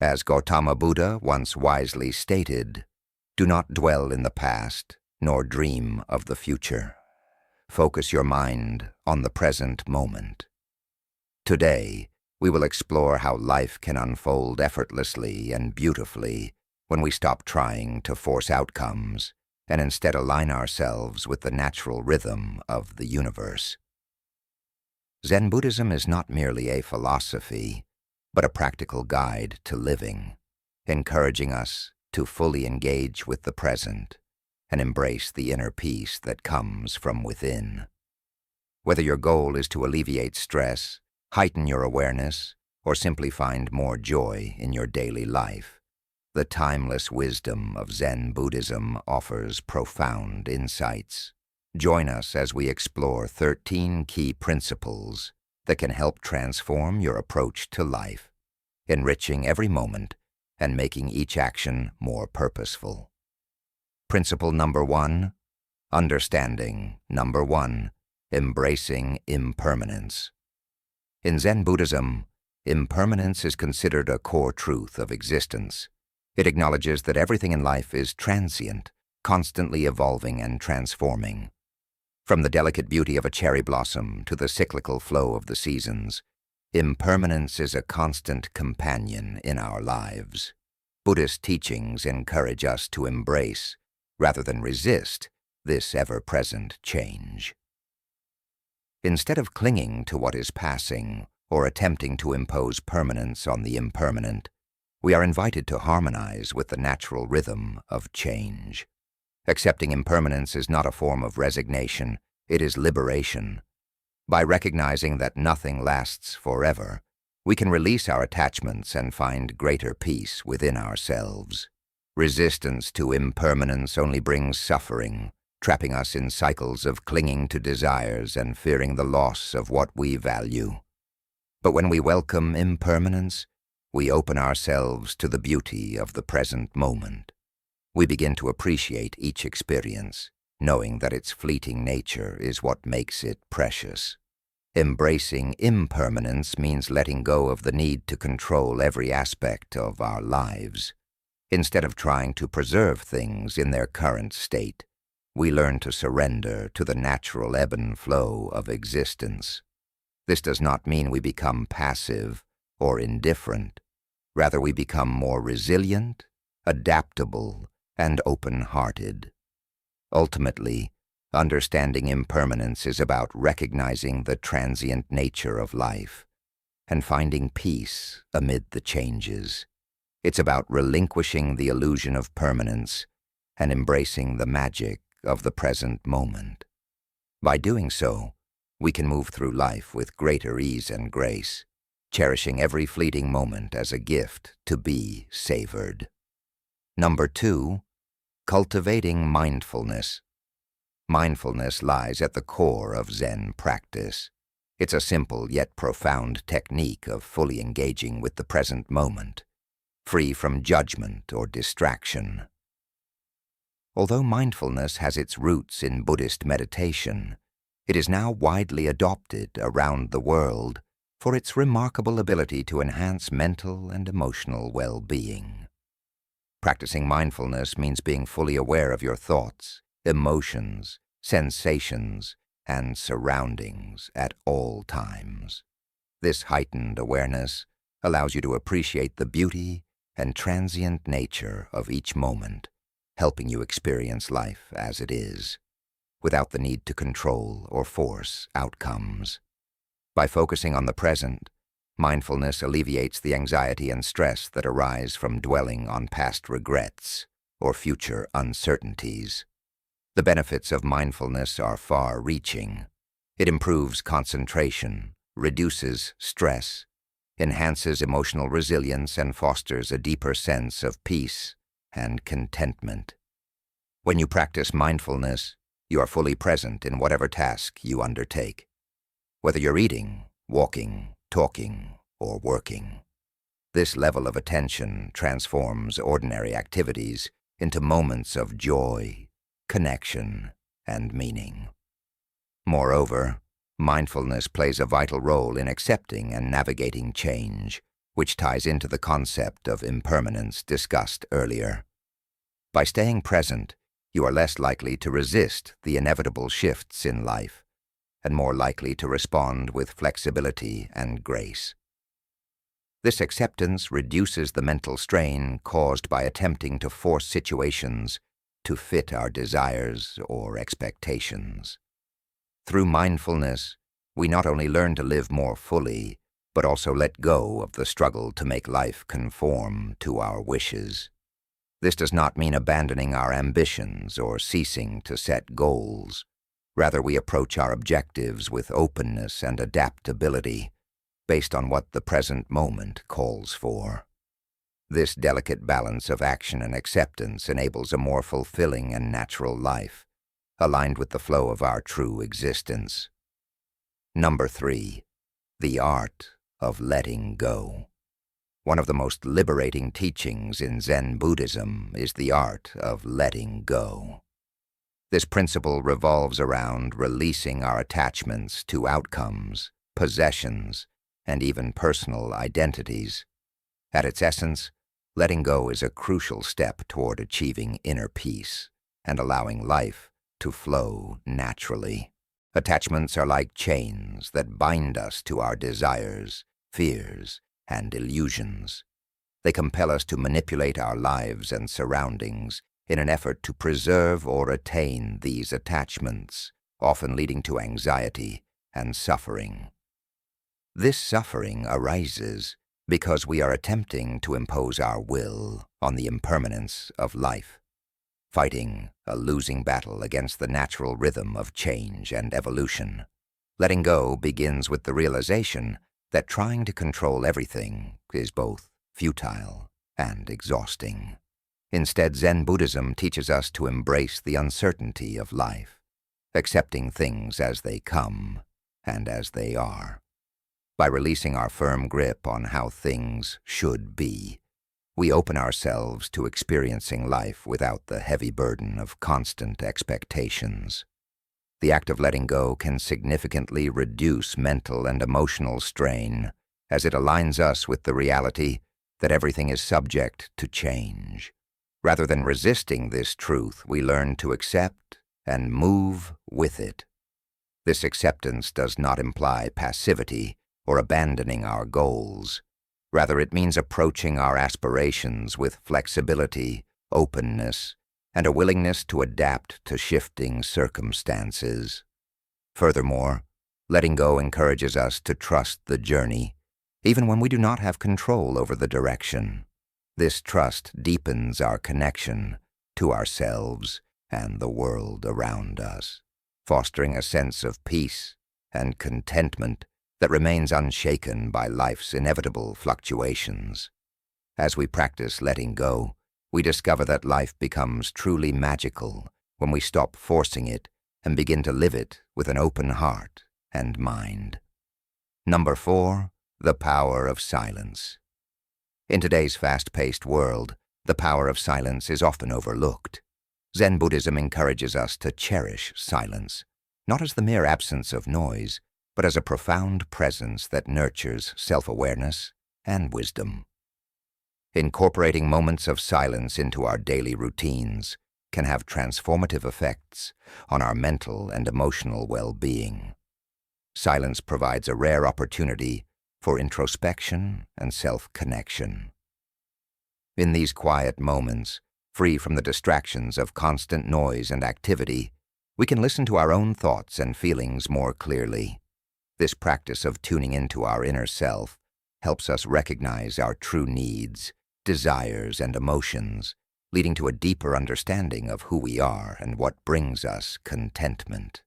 As Gautama Buddha once wisely stated, "Do not dwell in the past, nor dream of the future. Focus your mind on the present moment." Today, we will explore how life can unfold effortlessly and beautifully when we stop trying to force outcomes and instead align ourselves with the natural rhythm of the universe. Zen Buddhism is not merely a philosophy, but a practical guide to living, encouraging us to fully engage with the present and embrace the inner peace that comes from within. Whether your goal is to alleviate stress, heighten your awareness, or simply find more joy in your daily life, the timeless wisdom of Zen Buddhism offers profound insights. Join us as we explore 13 key principles that can help transform your approach to life, enriching every moment and making each action more purposeful. Principle number 1, understanding. Number 1, embracing impermanence. In Zen Buddhism, impermanence is considered a core truth of existence. It acknowledges that everything in life is transient, constantly evolving and transforming. From the delicate beauty of a cherry blossom to the cyclical flow of the seasons, impermanence is a constant companion in our lives. Buddhist teachings encourage us to embrace, rather than resist, this ever-present change. Instead of clinging to what is passing or attempting to impose permanence on the impermanent, we are invited to harmonize with the natural rhythm of change. Accepting impermanence is not a form of resignation, it is liberation. By recognizing that nothing lasts forever, we can release our attachments and find greater peace within ourselves. Resistance to impermanence only brings suffering, trapping us in cycles of clinging to desires and fearing the loss of what we value. But when we welcome impermanence, we open ourselves to the beauty of the present moment. We begin to appreciate each experience, knowing that its fleeting nature is what makes it precious. Embracing impermanence means letting go of the need to control every aspect of our lives. Instead of trying to preserve things in their current state, we learn to surrender to the natural ebb and flow of existence. This does not mean we become passive or indifferent. Rather, we become more resilient, adaptable, and open-hearted. Ultimately, understanding impermanence is about recognizing the transient nature of life and finding peace amid the changes. It's about relinquishing the illusion of permanence and embracing the magic of the present moment. By doing so, we can move through life with greater ease and grace, cherishing every fleeting moment as a gift to be savored. Number 2, cultivating mindfulness. Mindfulness lies at the core of Zen practice. It's a simple yet profound technique of fully engaging with the present moment, free from judgment or distraction. Although mindfulness has its roots in Buddhist meditation, it is now widely adopted around the world for its remarkable ability to enhance mental and emotional well-being. Practicing mindfulness means being fully aware of your thoughts, emotions, sensations, and surroundings at all times. This heightened awareness allows you to appreciate the beauty and transient nature of each moment, helping you experience life as it is, without the need to control or force outcomes. By focusing on the present, mindfulness alleviates the anxiety and stress that arise from dwelling on past regrets or future uncertainties. The benefits of mindfulness are far-reaching. It improves concentration, reduces stress, enhances emotional resilience, and fosters a deeper sense of peace and contentment. When you practice mindfulness, you are fully present in whatever task you undertake, whether you're eating, walking, talking, or working. This level of attention transforms ordinary activities into moments of joy, connection, and meaning. Moreover, mindfulness plays a vital role in accepting and navigating change, which ties into the concept of impermanence discussed earlier. By staying present, you are less likely to resist the inevitable shifts in life, and more likely to respond with flexibility and grace. This acceptance reduces the mental strain caused by attempting to force situations to fit our desires or expectations. Through mindfulness, we not only learn to live more fully, but also let go of the struggle to make life conform to our wishes. This does not mean abandoning our ambitions or ceasing to set goals. Rather, we approach our objectives with openness and adaptability, based on what the present moment calls for. This delicate balance of action and acceptance enables a more fulfilling and natural life, aligned with the flow of our true existence. Number 3, the art of letting go. One of the most liberating teachings in Zen Buddhism is the art of letting go. This principle revolves around releasing our attachments to outcomes, possessions, and even personal identities. At its essence, letting go is a crucial step toward achieving inner peace and allowing life to flow naturally. Attachments are like chains that bind us to our desires, fears, and illusions. They compel us to manipulate our lives and surroundings in an effort to preserve or attain these attachments, often leading to anxiety and suffering. This suffering arises because we are attempting to impose our will on the impermanence of life, fighting a losing battle against the natural rhythm of change and evolution. Letting go begins with the realization that trying to control everything is both futile and exhausting. Instead, Zen Buddhism teaches us to embrace the uncertainty of life, accepting things as they come and as they are. By releasing our firm grip on how things should be, we open ourselves to experiencing life without the heavy burden of constant expectations. The act of letting go can significantly reduce mental and emotional strain, as it aligns us with the reality that everything is subject to change. Rather than resisting this truth, we learn to accept and move with it. This acceptance does not imply passivity or abandoning our goals. Rather, it means approaching our aspirations with flexibility, openness, and a willingness to adapt to shifting circumstances. Furthermore, letting go encourages us to trust the journey, even when we do not have control over the direction. This trust deepens our connection to ourselves and the world around us, fostering a sense of peace and contentment that remains unshaken by life's inevitable fluctuations. As we practice letting go, we discover that life becomes truly magical when we stop forcing it and begin to live it with an open heart and mind. Number 4, the power of silence. In today's fast-paced world, the power of silence is often overlooked. Zen Buddhism encourages us to cherish silence, not as the mere absence of noise, but as a profound presence that nurtures self-awareness and wisdom. Incorporating moments of silence into our daily routines can have transformative effects on our mental and emotional well-being. Silence provides a rare opportunity for introspection and self-connection. In these quiet moments, free from the distractions of constant noise and activity, we can listen to our own thoughts and feelings more clearly. This practice of tuning into our inner self helps us recognize our true needs, desires, and emotions, leading to a deeper understanding of who we are and what brings us contentment.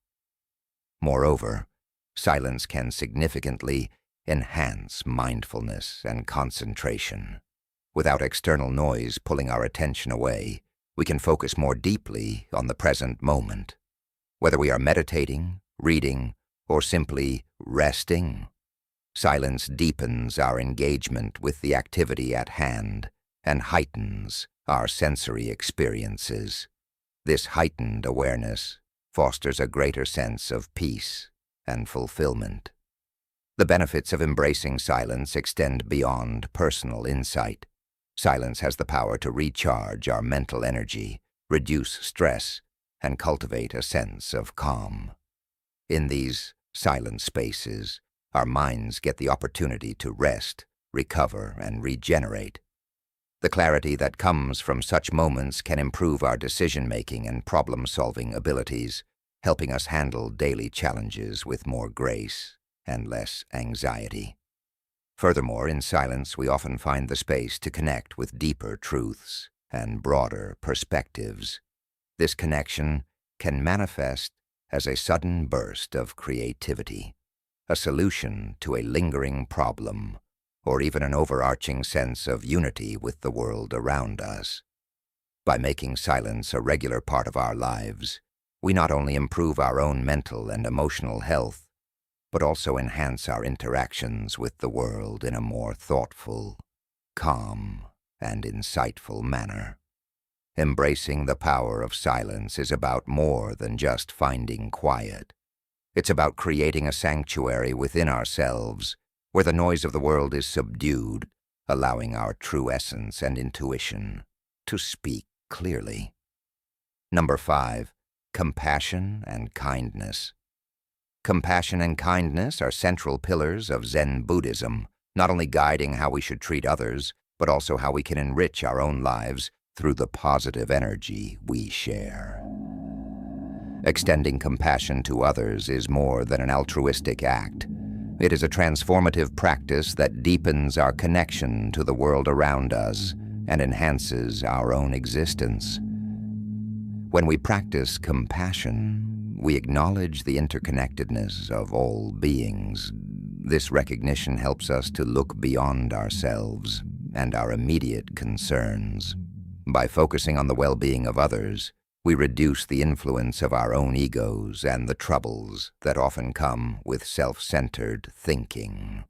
Moreover, silence can significantly enhance mindfulness and concentration. Without external noise pulling our attention away, we can focus more deeply on the present moment. Whether we are meditating, reading, or simply resting, silence deepens our engagement with the activity at hand and heightens our sensory experiences. This heightened awareness fosters a greater sense of peace and fulfillment. The benefits of embracing silence extend beyond personal insight. Silence has the power to recharge our mental energy, reduce stress, and cultivate a sense of calm. In these silent spaces, our minds get the opportunity to rest, recover, and regenerate. The clarity that comes from such moments can improve our decision-making and problem-solving abilities, helping us handle daily challenges with more grace and less anxiety. Furthermore, in silence, we often find the space to connect with deeper truths and broader perspectives. This connection can manifest as a sudden burst of creativity, a solution to a lingering problem, or even an overarching sense of unity with the world around us. By making silence a regular part of our lives, we not only improve our own mental and emotional health, but also enhance our interactions with the world in a more thoughtful, calm, and insightful manner. Embracing the power of silence is about more than just finding quiet. It's about creating a sanctuary within ourselves where the noise of the world is subdued, allowing our true essence and intuition to speak clearly. Number 5, compassion and kindness. Compassion and kindness are central pillars of Zen Buddhism, not only guiding how we should treat others, but also how we can enrich our own lives through the positive energy we share. Extending compassion to others is more than an altruistic act. It is a transformative practice that deepens our connection to the world around us and enhances our own existence. When we practice compassion, we acknowledge the interconnectedness of all beings. This recognition helps us to look beyond ourselves and our immediate concerns. By focusing on the well-being of others, we reduce the influence of our own egos and the troubles that often come with self-centered thinking.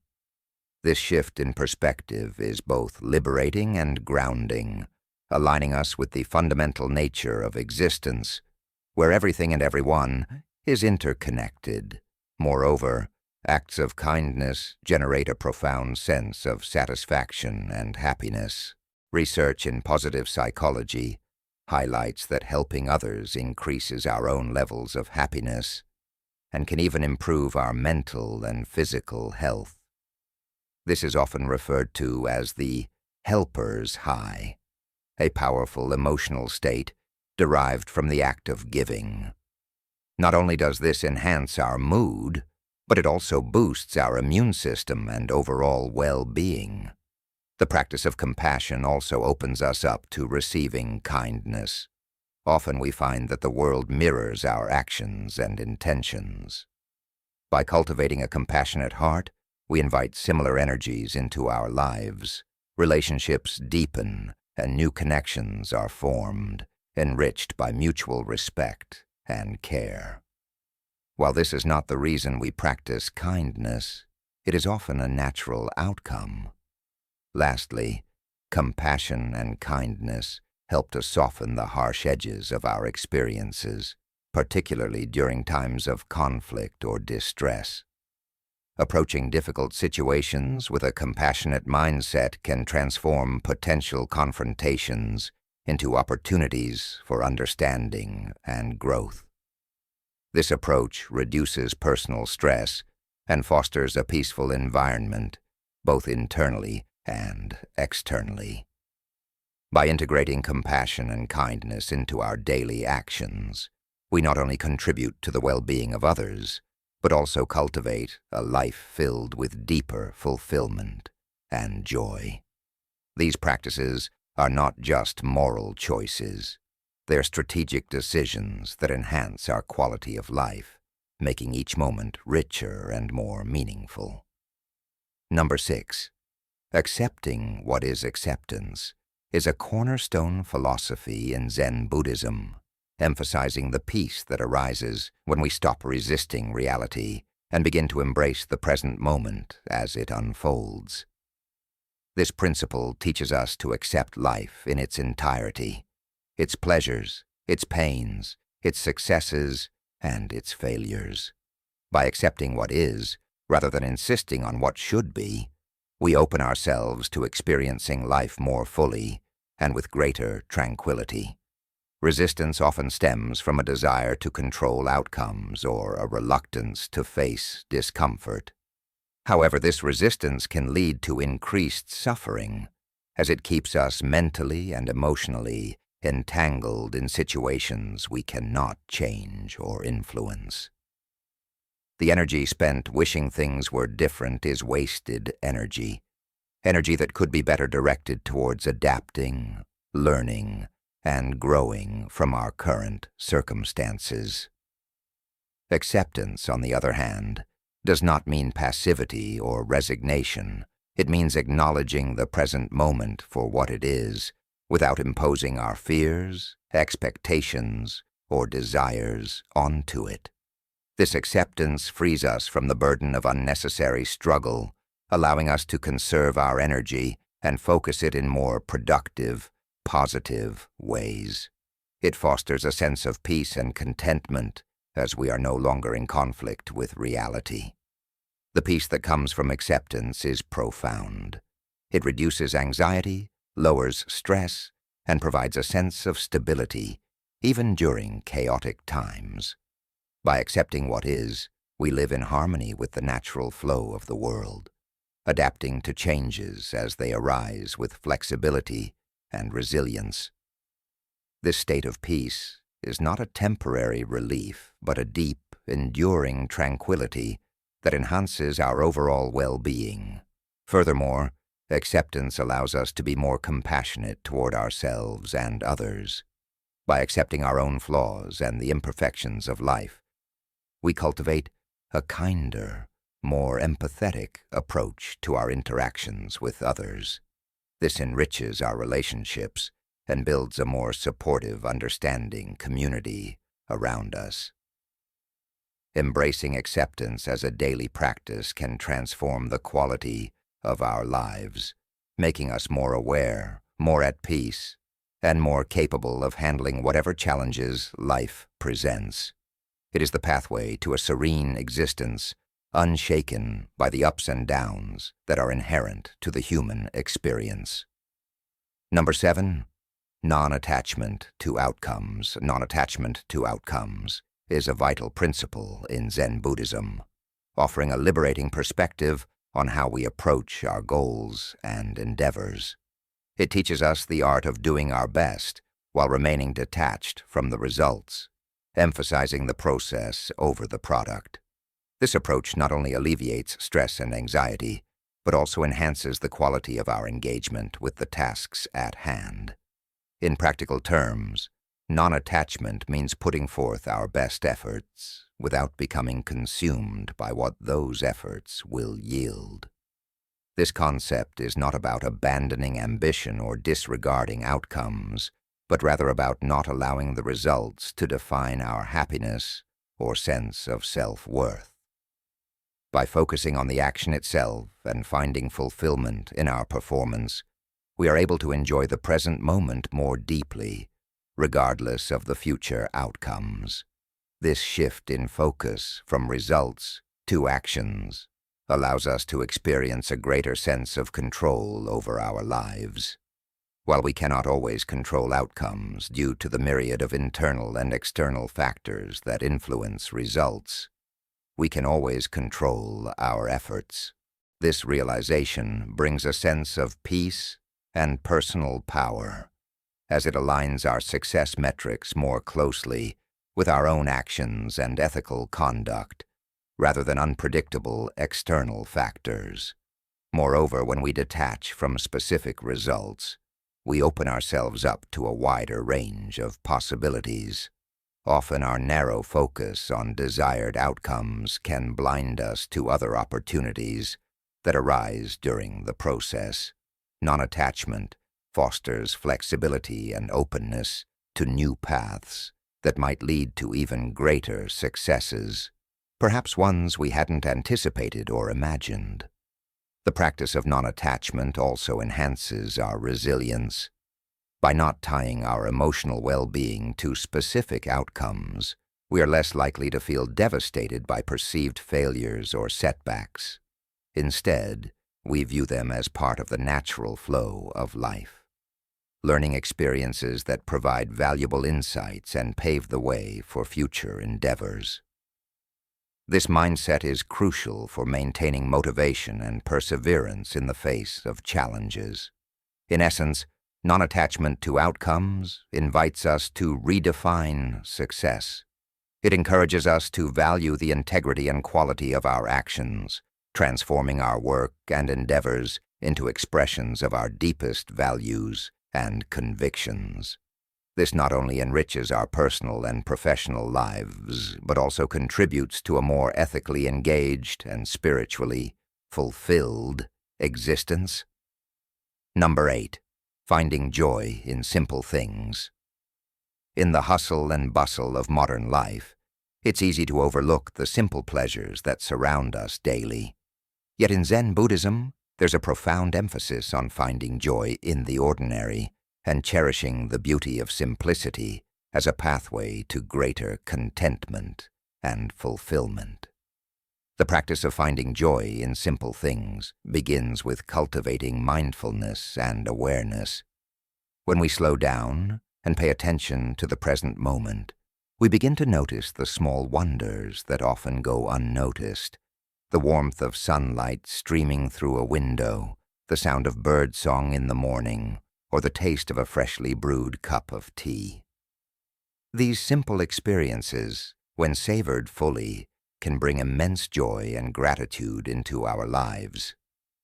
This shift in perspective is both liberating and grounding, aligning us with the fundamental nature of existence, where everything and everyone is interconnected. Moreover, acts of kindness generate a profound sense of satisfaction and happiness. Research in positive psychology highlights that helping others increases our own levels of happiness and can even improve our mental and physical health. This is often referred to as the helper's high, a powerful emotional state derived from the act of giving. Not only does this enhance our mood, but it also boosts our immune system and overall well-being. The practice of compassion also opens us up to receiving kindness. Often we find that the world mirrors our actions and intentions. By cultivating a compassionate heart, we invite similar energies into our lives. Relationships deepen and new connections are formed, enriched by mutual respect and care. While this is not the reason we practice kindness, it is often a natural outcome. Lastly, compassion and kindness help to soften the harsh edges of our experiences, particularly during times of conflict or distress. Approaching difficult situations with a compassionate mindset can transform potential confrontations into opportunities for understanding and growth. This approach reduces personal stress and fosters a peaceful environment, both internally and externally. By integrating compassion and kindness into our daily actions, we not only contribute to the well-being of others, but also cultivate a life filled with deeper fulfillment and joy. These practices are not just moral choices. They're strategic decisions that enhance our quality of life, making each moment richer and more meaningful. Number 6. Accepting what is acceptance is a cornerstone philosophy in Zen Buddhism, emphasizing the peace that arises when we stop resisting reality and begin to embrace the present moment as it unfolds. This principle teaches us to accept life in its entirety, its pleasures, its pains, its successes, and its failures. By accepting what is, Rather than insisting on what should be, we open ourselves to experiencing life more fully and with greater tranquility. Resistance often stems from a desire to control outcomes or a reluctance to face discomfort. However, this resistance can lead to increased suffering, as it keeps us mentally and emotionally entangled in situations we cannot change or influence. The energy spent wishing things were different is wasted energy that could be better directed towards adapting, learning, and growing from our current circumstances. Acceptance, on the other hand, does not mean passivity or resignation. It means acknowledging the present moment for what it is, without imposing our fears, expectations, or desires onto it. This acceptance frees us from the burden of unnecessary struggle, allowing us to conserve our energy and focus it in more productive, positive ways. It fosters a sense of peace and contentment as we are no longer in conflict with reality. The peace that comes from acceptance is profound. It reduces anxiety, lowers stress, and provides a sense of stability, even during chaotic times. By accepting what is, we live in harmony with the natural flow of the world, adapting to changes as they arise with flexibility and resilience. This state of peace is not a temporary relief, but a deep, enduring tranquility that enhances our overall well-being. Furthermore, acceptance allows us to be more compassionate toward ourselves and others. By accepting our own flaws and the imperfections of life, we cultivate a kinder, more empathetic approach to our interactions with others. This enriches our relationships and builds a more supportive, understanding community around us. Embracing acceptance as a daily practice can transform the quality of our lives, making us more aware, more at peace, and more capable of handling whatever challenges life presents. It is the pathway to a serene existence, unshaken by the ups and downs that are inherent to the human experience. Number 7, non-attachment to outcomes. Non-attachment to outcomes is a vital principle in Zen Buddhism, offering a liberating perspective on how we approach our goals and endeavors. It teaches us the art of doing our best while remaining detached from the results, emphasizing the process over the product. This approach not only alleviates stress and anxiety, but also enhances the quality of our engagement with the tasks at hand. In practical terms, non-attachment means putting forth our best efforts without becoming consumed by what those efforts will yield. This concept is not about abandoning ambition or disregarding outcomes, but rather about not allowing the results to define our happiness or sense of self-worth. By focusing on the action itself and finding fulfillment in our performance, we are able to enjoy the present moment more deeply, regardless of the future outcomes. This shift in focus from results to actions allows us to experience a greater sense of control over our lives. While we cannot always control outcomes due to the myriad of internal and external factors that influence results, we can always control our efforts. This realization brings a sense of peace and personal power, as it aligns our success metrics more closely with our own actions and ethical conduct, rather than unpredictable external factors. Moreover, when we detach from specific results, we open ourselves up to a wider range of possibilities. Often our narrow focus on desired outcomes can blind us to other opportunities that arise during the process. Non-attachment fosters flexibility and openness to new paths that might lead to even greater successes, perhaps ones we hadn't anticipated or imagined. The practice of non-attachment also enhances our resilience. By not tying our emotional well-being to specific outcomes, We are less likely to feel devastated by perceived failures or setbacks. Instead, we view them as part of the natural flow of life, learning experiences that provide valuable insights and pave the way for future endeavors. This mindset is crucial for maintaining motivation and perseverance in the face of challenges. In essence, non-attachment to outcomes invites us to redefine success. It encourages us to value the integrity and quality of our actions, transforming our work and endeavors into expressions of our deepest values and convictions. This not only enriches our personal and professional lives, but also contributes to a more ethically engaged and spiritually fulfilled existence. Number 8. Finding joy in simple things. In the hustle and bustle of modern life, it's easy to overlook the simple pleasures that surround us daily. Yet in Zen Buddhism, there's a profound emphasis on finding joy in the ordinary and cherishing the beauty of simplicity as a pathway to greater contentment and fulfillment. The practice of finding joy in simple things begins with cultivating mindfulness and awareness. When we slow down and pay attention to the present moment, we begin to notice the small wonders that often go unnoticed. The warmth of sunlight streaming through a window, the sound of birdsong in the morning, or the taste of a freshly brewed cup of tea. These simple experiences, when savored fully, can bring immense joy and gratitude into our lives.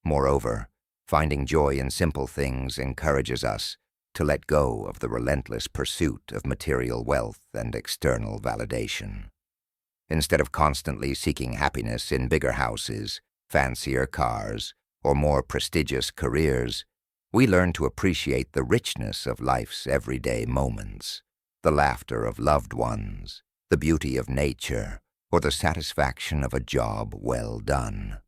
Moreover, finding joy in simple things encourages us to let go of the relentless pursuit of material wealth and external validation. Instead of constantly seeking happiness in bigger houses, fancier cars, or more prestigious careers, we learn to appreciate the richness of life's everyday moments, the laughter of loved ones, the beauty of nature, or the satisfaction of a job well done.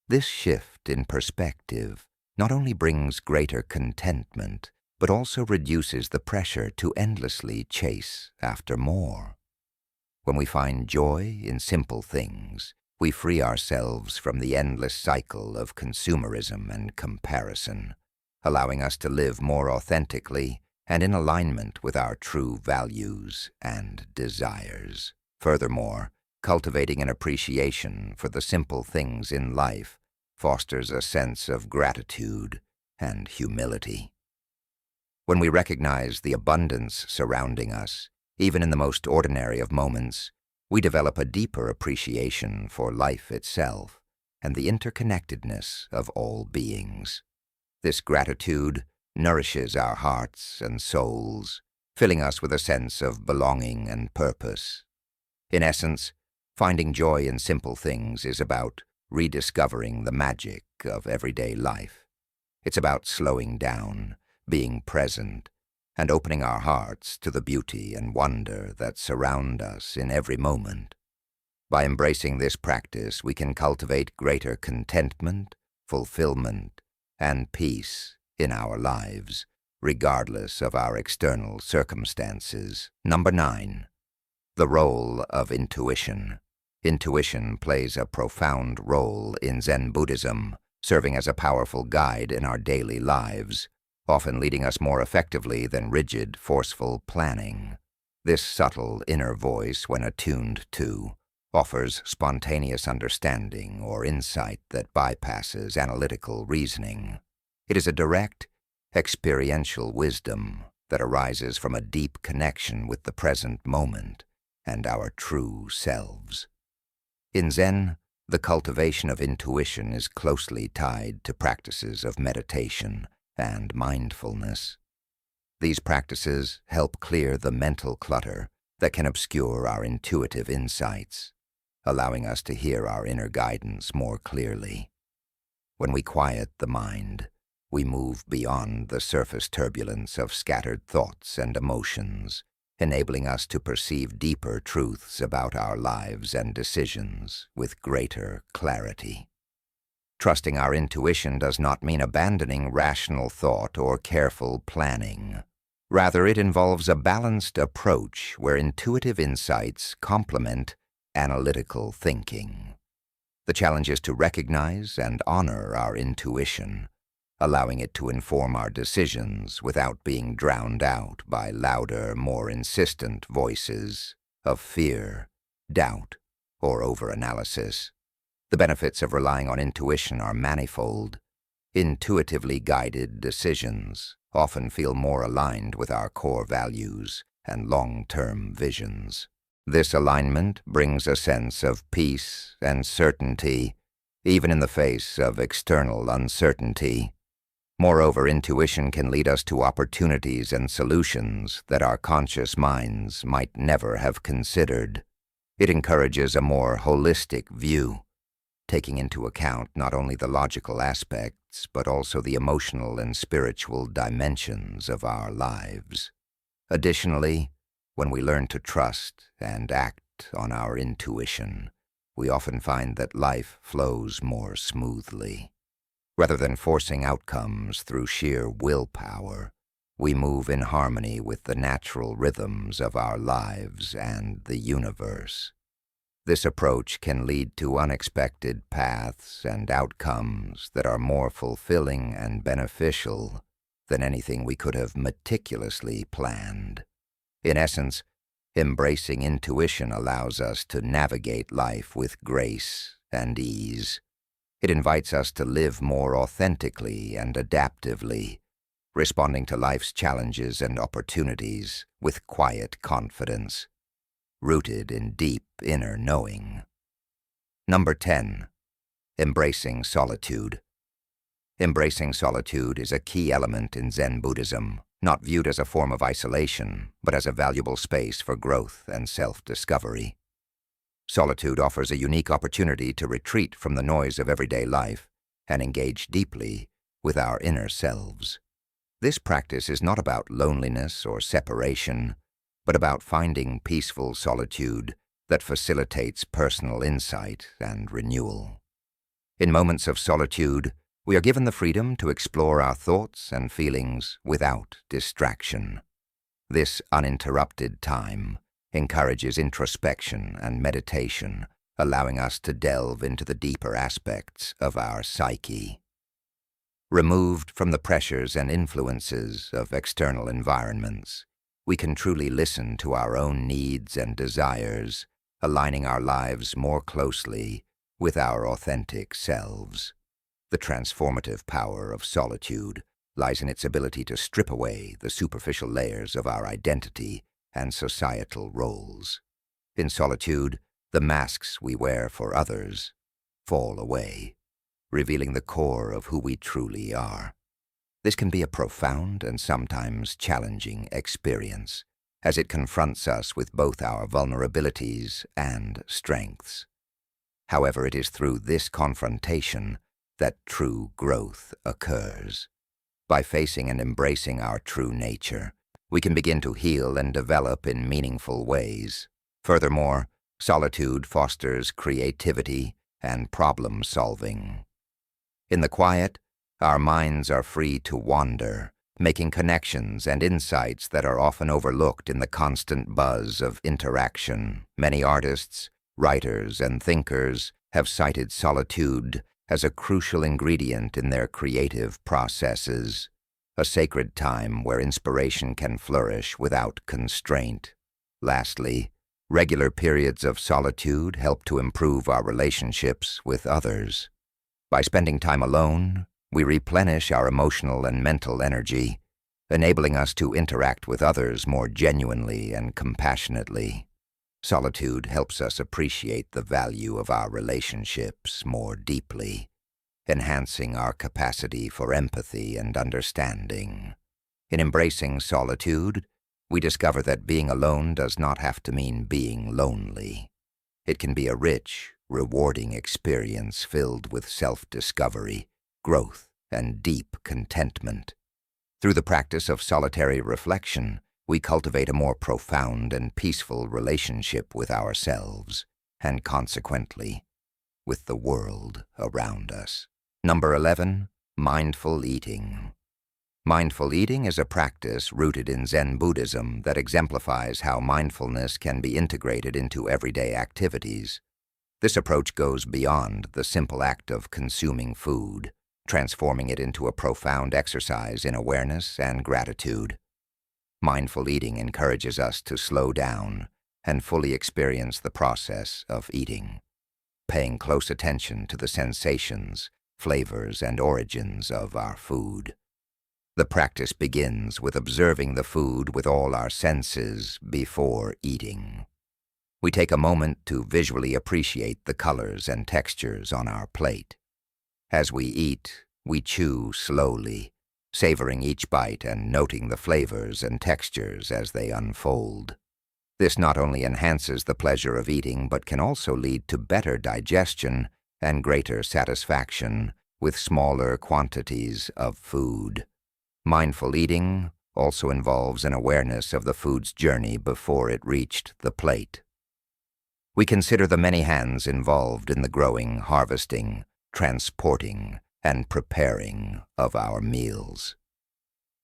This shift in perspective not only brings greater contentment, but also reduces the pressure to endlessly chase after more. When we find joy in simple things, we free ourselves from the endless cycle of consumerism and comparison, allowing us to live more authentically and in alignment with our true values and desires. Furthermore, cultivating an appreciation for the simple things in life fosters a sense of gratitude and humility. When we recognize the abundance surrounding us, even in the most ordinary of moments, we develop a deeper appreciation for life itself and the interconnectedness of all beings. This gratitude nourishes our hearts and souls, filling us with a sense of belonging and purpose. In essence, finding joy in simple things is about rediscovering the magic of everyday life. It's about slowing down, being present, and opening our hearts to the beauty and wonder that surround us in every moment. By embracing this practice, we can cultivate greater contentment, fulfillment, and peace in our lives, regardless of our external circumstances. Number 9. The role of intuition. Intuition plays a profound role in Zen Buddhism, serving as a powerful guide in our daily lives, often leading us more effectively than rigid, forceful planning. This subtle inner voice, when attuned to, offers spontaneous understanding or insight that bypasses analytical reasoning. It is a direct, experiential wisdom that arises from a deep connection with the present moment and our true selves. In Zen, the cultivation of intuition is closely tied to practices of meditation and mindfulness. These practices help clear the mental clutter that can obscure our intuitive insights, allowing us to hear our inner guidance more clearly. When we quiet the mind, we move beyond the surface turbulence of scattered thoughts and emotions, enabling us to perceive deeper truths about our lives and decisions with greater clarity. Trusting our intuition does not mean abandoning rational thought or careful planning. Rather, it involves a balanced approach where intuitive insights complement analytical thinking. The challenge is to recognize and honor our intuition, allowing it to inform our decisions without being drowned out by louder, more insistent voices of fear, doubt, or overanalysis. The benefits of relying on intuition are manifold. Intuitively guided decisions often feel more aligned with our core values and long-term visions. This alignment brings a sense of peace and certainty, even in the face of external uncertainty. Moreover, intuition can lead us to opportunities and solutions that our conscious minds might never have considered. It encourages a more holistic view, taking into account not only the logical aspects, but also the emotional and spiritual dimensions of our lives. Additionally, when we learn to trust and act on our intuition, we often find that life flows more smoothly. Rather than forcing outcomes through sheer willpower, we move in harmony with the natural rhythms of our lives and the universe. This approach can lead to unexpected paths and outcomes that are more fulfilling and beneficial than anything we could have meticulously planned. In essence, embracing intuition allows us to navigate life with grace and ease. It invites us to live more authentically and adaptively, responding to life's challenges and opportunities with quiet confidence, rooted in deep inner knowing. Number 10. Embracing solitude. Embracing solitude is a key element in Zen Buddhism, not viewed as a form of isolation, but as a valuable space for growth and self-discovery. Solitude offers a unique opportunity to retreat from the noise of everyday life and engage deeply with our inner selves. This practice is not about loneliness or separation, but about finding peaceful solitude that facilitates personal insight and renewal. In moments of solitude, we are given the freedom to explore our thoughts and feelings without distraction. This uninterrupted time encourages introspection and meditation, allowing us to delve into the deeper aspects of our psyche. Removed from the pressures and influences of external environments, we can truly listen to our own needs and desires, aligning our lives more closely with our authentic selves. The transformative power of solitude lies in its ability to strip away the superficial layers of our identity and societal roles. In solitude, the masks we wear for others fall away, revealing the core of who we truly are. This can be a profound and sometimes challenging experience, as it confronts us with both our vulnerabilities and strengths. However, it is through this confrontation that true growth occurs. By facing and embracing our true nature, we can begin to heal and develop in meaningful ways. Furthermore, solitude fosters creativity and problem-solving. In the quiet, our minds are free to wander, making connections and insights that are often overlooked in the constant buzz of interaction. Many artists, writers, and thinkers have cited solitude as a crucial ingredient in their creative processes, a sacred time where inspiration can flourish without constraint. Lastly, regular periods of solitude help to improve our relationships with others. By spending time alone, we replenish our emotional and mental energy, enabling us to interact with others more genuinely and compassionately. Solitude helps us appreciate the value of our relationships more deeply, enhancing our capacity for empathy and understanding. In embracing solitude, we discover that being alone does not have to mean being lonely. It can be a rich, rewarding experience filled with self-discovery, growth, and deep contentment. Through the practice of solitary reflection, we cultivate a more profound and peaceful relationship with ourselves, and consequently, with the world around us. Number 11. Mindful eating. Mindful eating is a practice rooted in Zen Buddhism that exemplifies how mindfulness can be integrated into everyday activities. This approach goes beyond the simple act of consuming food, transforming it into a profound exercise in awareness and gratitude. Mindful eating encourages us to slow down and fully experience the process of eating, paying close attention to the sensations, flavors, and origins of our food. The practice begins with observing the food with all our senses before eating. We take a moment to visually appreciate the colors and textures on our plate. As we eat, we chew slowly, savoring each bite and noting the flavors and textures as they unfold. This not only enhances the pleasure of eating, but can also lead to better digestion and greater satisfaction with smaller quantities of food. Mindful eating also involves an awareness of the food's journey before it reached the plate. We consider the many hands involved in the growing, harvesting, transporting, and preparing of our meals.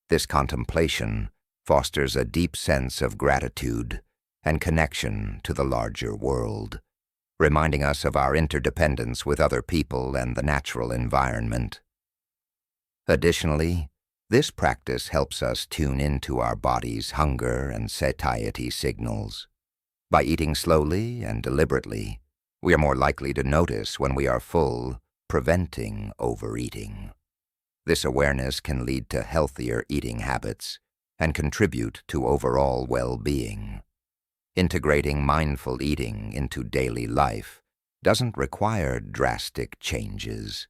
This contemplation fosters a deep sense of gratitude and connection to the larger world, reminding us of our interdependence with other people and the natural environment. Additionally, this practice helps us tune into our body's hunger and satiety signals. By eating slowly and deliberately, we are more likely to notice when we are full, preventing overeating. This awareness can lead to healthier eating habits and contribute to overall well-being. Integrating mindful eating into daily life doesn't require drastic changes.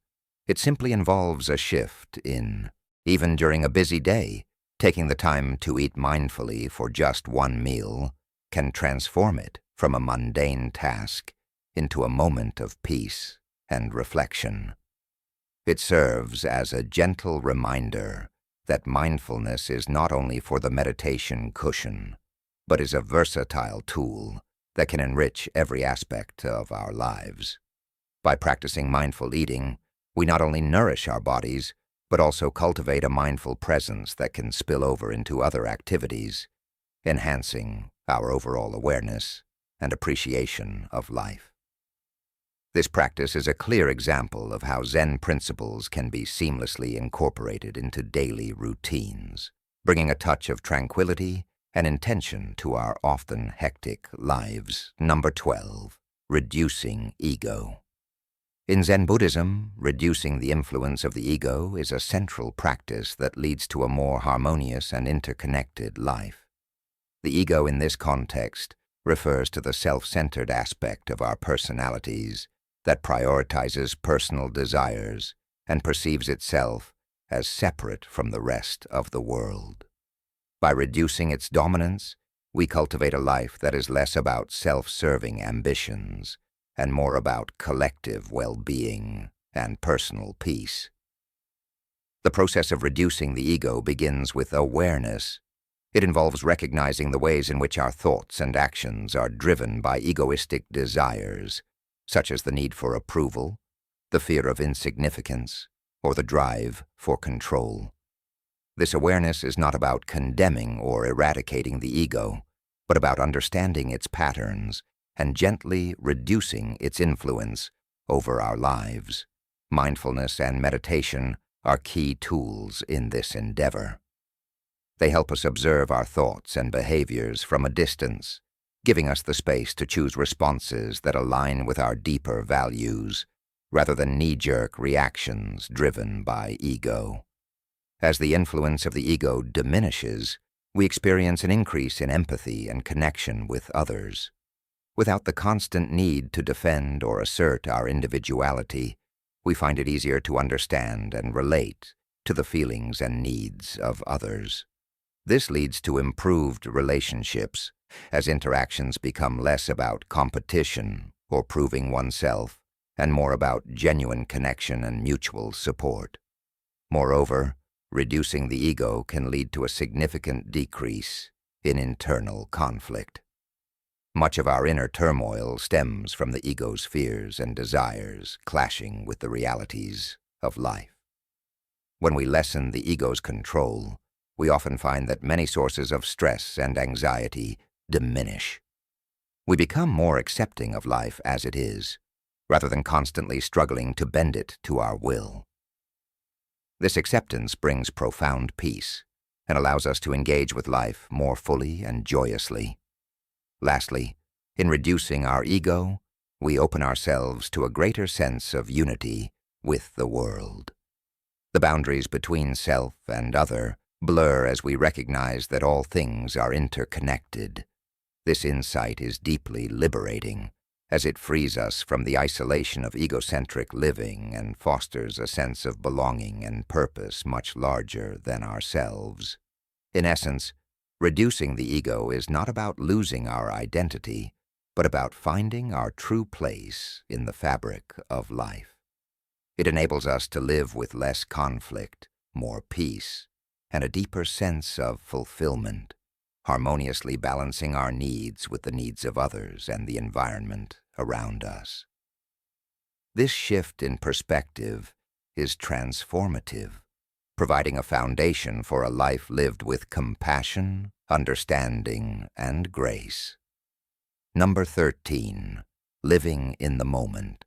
It simply involves a shift in, even during a busy day, taking the time to eat mindfully for just one meal can transform it from a mundane task into a moment of peace and reflection. It serves as a gentle reminder that mindfulness is not only for the meditation cushion, but is a versatile tool that can enrich every aspect of our lives. By practicing mindful eating, we not only nourish our bodies, but also cultivate a mindful presence that can spill over into other activities, enhancing our overall awareness and appreciation of life. This practice is a clear example of how Zen principles can be seamlessly incorporated into daily routines, bringing a touch of tranquility and intention to our often hectic lives. Number 12, reducing ego. In Zen Buddhism, reducing the influence of the ego is a central practice that leads to a more harmonious and interconnected life. The ego in this context refers to the self-centered aspect of our personalities that prioritizes personal desires and perceives itself as separate from the rest of the world. By reducing its dominance, we cultivate a life that is less about self-serving ambitions and more about collective well-being and personal peace. The process of reducing the ego begins with awareness. It involves recognizing the ways in which our thoughts and actions are driven by egoistic desires, such as the need for approval, the fear of insignificance, or the drive for control. This awareness is not about condemning or eradicating the ego, but about understanding its patterns and gently reducing its influence over our lives. Mindfulness and meditation are key tools in this endeavor. They help us observe our thoughts and behaviors from a distance, giving us the space to choose responses that align with our deeper values, rather than knee-jerk reactions driven by ego. As the influence of the ego diminishes, we experience an increase in empathy and connection with others. Without the constant need to defend or assert our individuality, we find it easier to understand and relate to the feelings and needs of others. This leads to improved relationships, as interactions become less about competition or proving oneself, and more about genuine connection and mutual support. Moreover, reducing the ego can lead to a significant decrease in internal conflict. Much of our inner turmoil stems from the ego's fears and desires clashing with the realities of life. When we lessen the ego's control, we often find that many sources of stress and anxiety diminish. We become more accepting of life as it is, rather than constantly struggling to bend it to our will. This acceptance brings profound peace and allows us to engage with life more fully and joyously. Lastly, in reducing our ego, we open ourselves to a greater sense of unity with the world. The boundaries between self and other blur as we recognize that all things are interconnected. This insight is deeply liberating, as it frees us from the isolation of egocentric living and fosters a sense of belonging and purpose much larger than ourselves. In essence, reducing the ego is not about losing our identity, but about finding our true place in the fabric of life. It enables us to live with less conflict, more peace, and a deeper sense of fulfillment, harmoniously balancing our needs with the needs of others and the environment around us. This shift in perspective is transformative, providing a foundation for a life lived with compassion, understanding, and grace. Number 13. Living in the moment.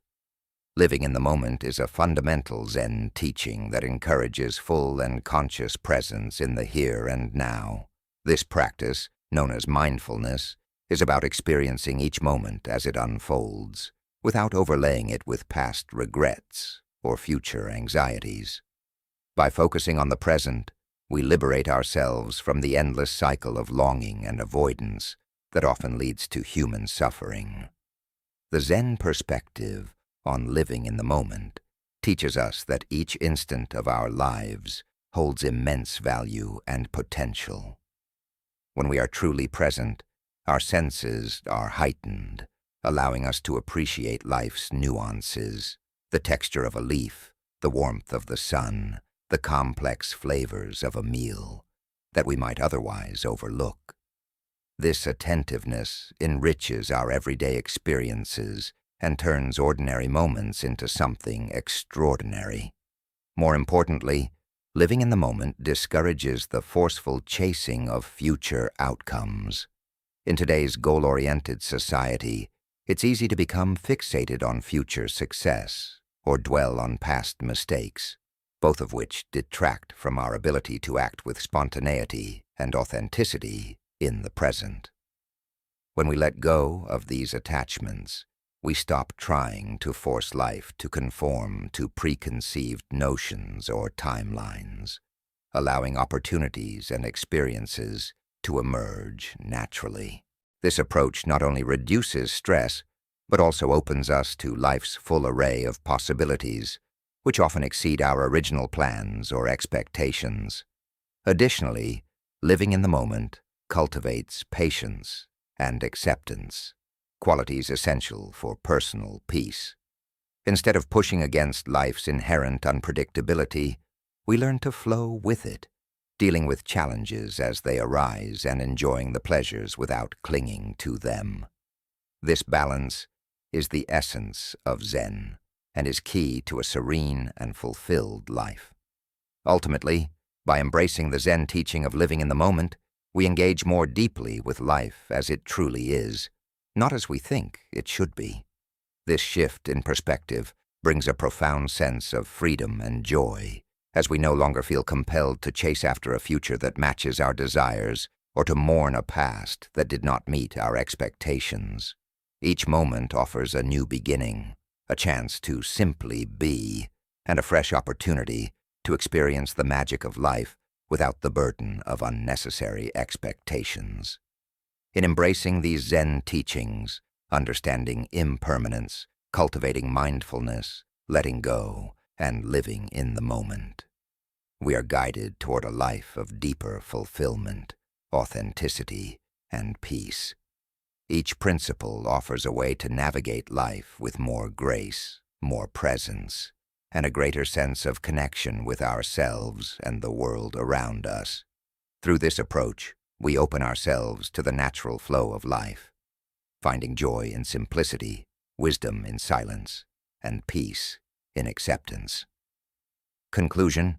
Living in the moment is a fundamental Zen teaching that encourages full and conscious presence in the here and now. This practice, known as mindfulness, is about experiencing each moment as it unfolds, without overlaying it with past regrets or future anxieties. By focusing on the present, we liberate ourselves from the endless cycle of longing and avoidance that often leads to human suffering. The Zen perspective on living in the moment teaches us that each instant of our lives holds immense value and potential. When we are truly present, our senses are heightened, allowing us to appreciate life's nuances, the texture of a leaf, the warmth of the sun, the complex flavors of a meal that we might otherwise overlook. This attentiveness enriches our everyday experiences and turns ordinary moments into something extraordinary. More importantly, living in the moment discourages the forceful chasing of future outcomes. In today's goal-oriented society, it's easy to become fixated on future success or dwell on past mistakes, both of which detract from our ability to act with spontaneity and authenticity in the present. When we let go of these attachments, we stop trying to force life to conform to preconceived notions or timelines, allowing opportunities and experiences to emerge naturally. This approach not only reduces stress, but also opens us to life's full array of possibilities, which often exceed our original plans or expectations. Additionally, living in the moment cultivates patience and acceptance, qualities essential for personal peace. Instead of pushing against life's inherent unpredictability, we learn to flow with it, dealing with challenges as they arise and enjoying the pleasures without clinging to them. This balance is the essence of Zen and is key to a serene and fulfilled life. Ultimately, by embracing the Zen teaching of living in the moment, we engage more deeply with life as it truly is, not as we think it should be. This shift in perspective brings a profound sense of freedom and joy, as we no longer feel compelled to chase after a future that matches our desires or to mourn a past that did not meet our expectations. Each moment offers a new beginning, a chance to simply be, and a fresh opportunity to experience the magic of life without the burden of unnecessary expectations. In embracing these Zen teachings, understanding impermanence, cultivating mindfulness, letting go, and living in the moment, we are guided toward a life of deeper fulfillment, authenticity, and peace. Each principle offers a way to navigate life with more grace, more presence, and a greater sense of connection with ourselves and the world around us. Through this approach, we open ourselves to the natural flow of life, finding joy in simplicity, wisdom in silence, and peace in acceptance. Conclusion: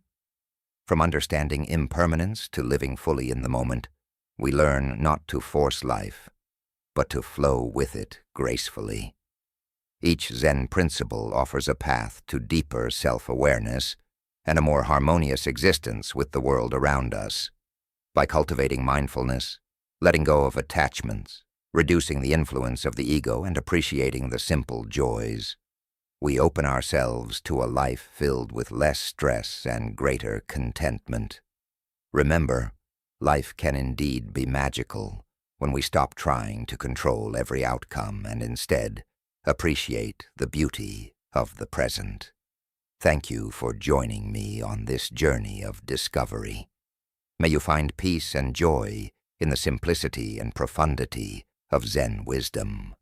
From understanding impermanence to living fully in the moment, we learn not to force life, but to flow with it gracefully. Each Zen principle offers a path to deeper self-awareness and a more harmonious existence with the world around us. By cultivating mindfulness, letting go of attachments, reducing the influence of the ego, and appreciating the simple joys, we open ourselves to a life filled with less stress and greater contentment. Remember, life can indeed be magical when we stop trying to control every outcome and instead appreciate the beauty of the present. Thank you for joining me on this journey of discovery. May you find peace and joy in the simplicity and profundity of Zen wisdom.